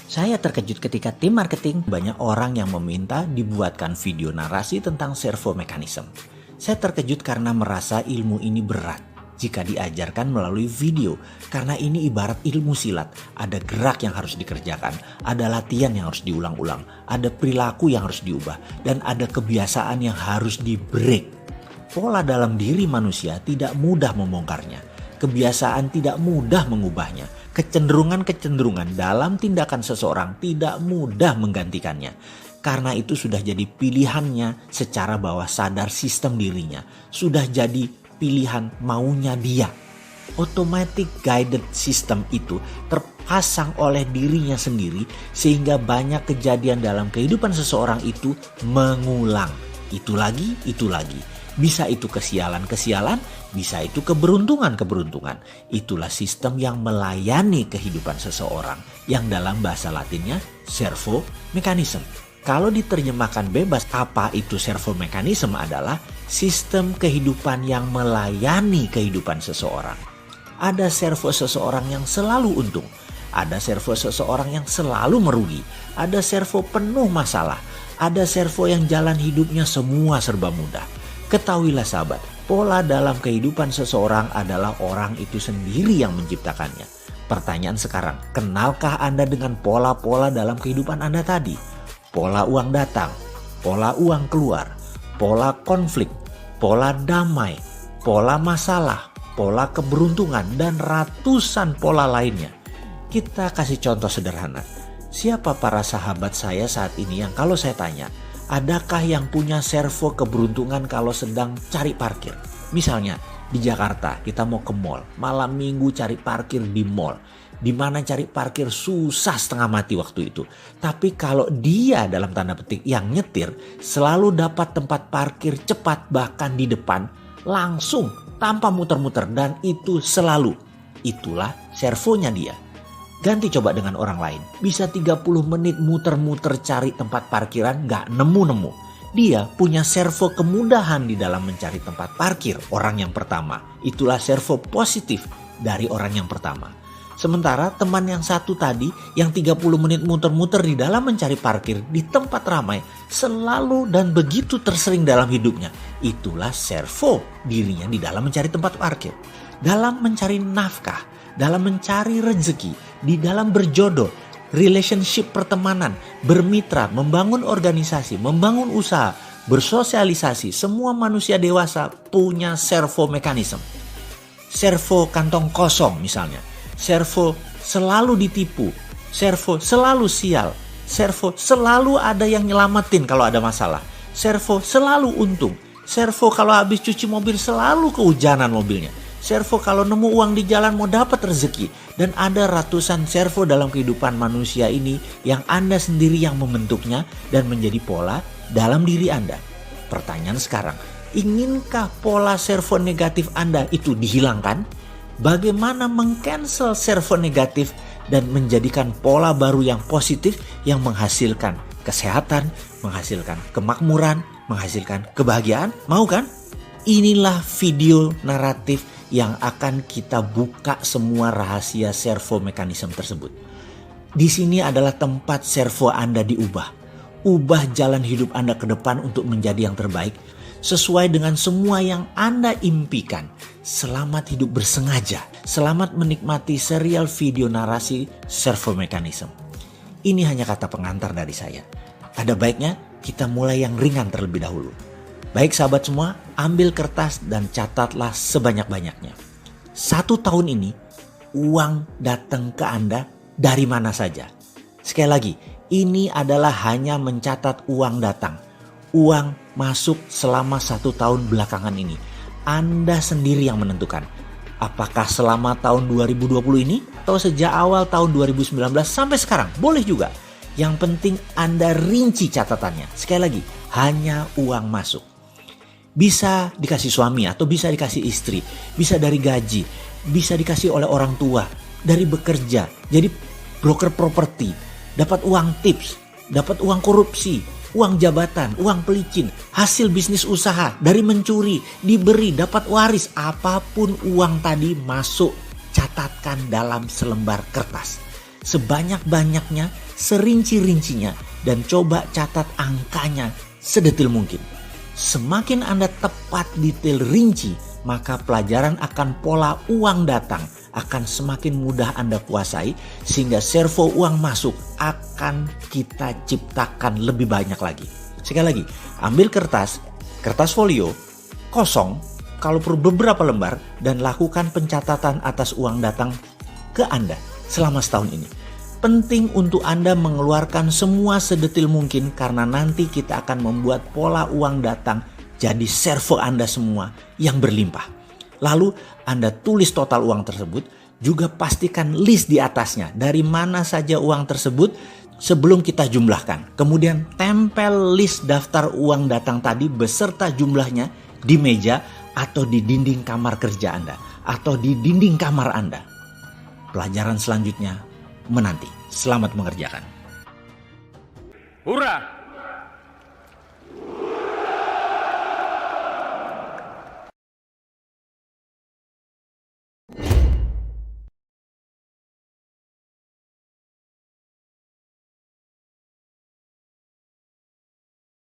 Saya terkejut ketika tim marketing banyak orang yang meminta dibuatkan video narasi tentang servo mechanism. Saya terkejut karena merasa ilmu ini berat jika diajarkan melalui video. Karena ini ibarat ilmu silat. Ada gerak yang harus dikerjakan, ada latihan yang harus diulang-ulang, ada perilaku yang harus diubah, dan ada kebiasaan yang harus di-break. Pola dalam diri manusia tidak mudah membongkarnya. Kebiasaan tidak mudah mengubahnya. Kecenderungan-kecenderungan dalam tindakan seseorang tidak mudah menggantikannya. Karena itu sudah jadi pilihannya secara bawah sadar sistem dirinya. Sudah jadi pilihan maunya dia. Automatic guided system itu terpasang oleh dirinya sendiri sehingga banyak kejadian dalam kehidupan seseorang itu mengulang. Itu lagi, itu lagi. Bisa itu kesialan-kesialan, bisa itu keberuntungan-keberuntungan. Itulah sistem yang melayani kehidupan seseorang yang dalam bahasa Latinnya servo mechanism. Kalau diterjemahkan bebas, apa itu servo mechanism adalah sistem kehidupan yang melayani kehidupan seseorang. Ada servo seseorang yang selalu untung, ada servo seseorang yang selalu merugi, ada servo penuh masalah, ada servo yang jalan hidupnya semua serba mudah. Ketahuilah sahabat, pola dalam kehidupan seseorang adalah orang itu sendiri yang menciptakannya. Pertanyaan sekarang, kenalkah Anda dengan pola-pola dalam kehidupan Anda tadi? Pola uang datang, pola uang keluar, pola konflik, pola damai, pola masalah, pola keberuntungan, dan ratusan pola lainnya. Kita kasih contoh sederhana. Siapa para sahabat saya saat ini yang kalau saya tanya, adakah yang punya servo keberuntungan kalau sedang cari parkir? Misalnya di Jakarta kita mau ke mall, malam minggu cari parkir di mall. Di mana cari parkir susah setengah mati waktu itu. Tapi kalau dia dalam tanda petik yang nyetir selalu dapat tempat parkir cepat bahkan di depan langsung tanpa muter-muter dan itu selalu. Itulah servonya dia. Ganti coba dengan orang lain. Bisa 30 menit muter-muter cari tempat parkiran gak nemu-nemu. Dia punya servo kemudahan di dalam mencari tempat parkir orang yang pertama. Itulah servo positif dari orang yang pertama. Sementara teman yang satu tadi yang 30 menit muter-muter di dalam mencari parkir di tempat ramai selalu dan begitu tersering dalam hidupnya. Itulah servo dirinya di dalam mencari tempat parkir. Dalam mencari nafkah, dalam mencari rezeki, di dalam berjodoh, relationship pertemanan, bermitra, membangun organisasi, membangun usaha, bersosialisasi. Semua manusia dewasa punya servo mekanisme. Servo kantong kosong misalnya. Servo selalu ditipu. Servo selalu sial. Servo selalu ada yang nyelamatin kalau ada masalah. Servo selalu untung. Servo kalau habis cuci mobil selalu kehujanan mobilnya. Servo kalau nemu uang di jalan mau dapat rezeki. Dan ada ratusan servo dalam kehidupan manusia ini yang Anda sendiri yang membentuknya dan menjadi pola dalam diri Anda. Pertanyaan sekarang, inginkah pola servo negatif Anda itu dihilangkan? Bagaimana meng-cancel servo negatif dan menjadikan pola baru yang positif yang menghasilkan kesehatan, menghasilkan kemakmuran, menghasilkan kebahagiaan? Mau kan? Inilah video naratif yang akan kita buka semua rahasia servo mekanisme tersebut. Di sini adalah tempat servo Anda diubah. Ubah jalan hidup Anda ke depan untuk menjadi yang terbaik sesuai dengan semua yang Anda impikan. Selamat hidup bersengaja. Selamat menikmati serial video narasi servo mekanisme. Ini hanya kata pengantar dari saya. Ada baiknya kita mulai yang ringan terlebih dahulu. Baik sahabat semua, ambil kertas dan catatlah sebanyak-banyaknya. 1 tahun ini, uang datang ke Anda dari mana saja. Sekali lagi, ini adalah hanya mencatat uang datang. Uang masuk selama 1 tahun belakangan ini. Anda sendiri yang menentukan. Apakah selama tahun 2020 ini atau sejak awal tahun 2019 sampai sekarang? Boleh juga. Yang penting Anda rinci catatannya. Sekali lagi, hanya uang masuk. Bisa dikasih suami atau bisa dikasih istri. Bisa dari gaji. Bisa dikasih oleh orang tua. Dari bekerja. Jadi broker properti. Dapat uang tips. Dapat uang korupsi. Uang jabatan, uang pelicin, hasil bisnis usaha, dari mencuri, diberi, dapat waris, apapun uang tadi masuk, catatkan dalam selembar kertas. sebanyak-banyaknya, serinci-rincinya, dan coba catat angkanya sedetil mungkin. Semakin Anda tepat detail rinci, maka pelajaran akan pola uang datang akan semakin mudah Anda kuasai, sehingga servo uang masuk akan kita ciptakan lebih banyak lagi. Sekali lagi, ambil kertas folio kosong, kalau perlu beberapa lembar, dan lakukan pencatatan atas uang datang ke Anda selama setahun ini. Penting untuk Anda mengeluarkan semua sedetil mungkin, karena nanti kita akan membuat pola uang datang jadi servo Anda semua yang berlimpah. Lalu Anda tulis total uang tersebut, juga pastikan list di atasnya dari mana saja uang tersebut sebelum kita jumlahkan. Kemudian tempel list daftar uang datang tadi beserta jumlahnya di meja atau di dinding kamar kerja Anda atau di dinding kamar Anda. Pelajaran selanjutnya menanti. Selamat mengerjakan. Hurrah!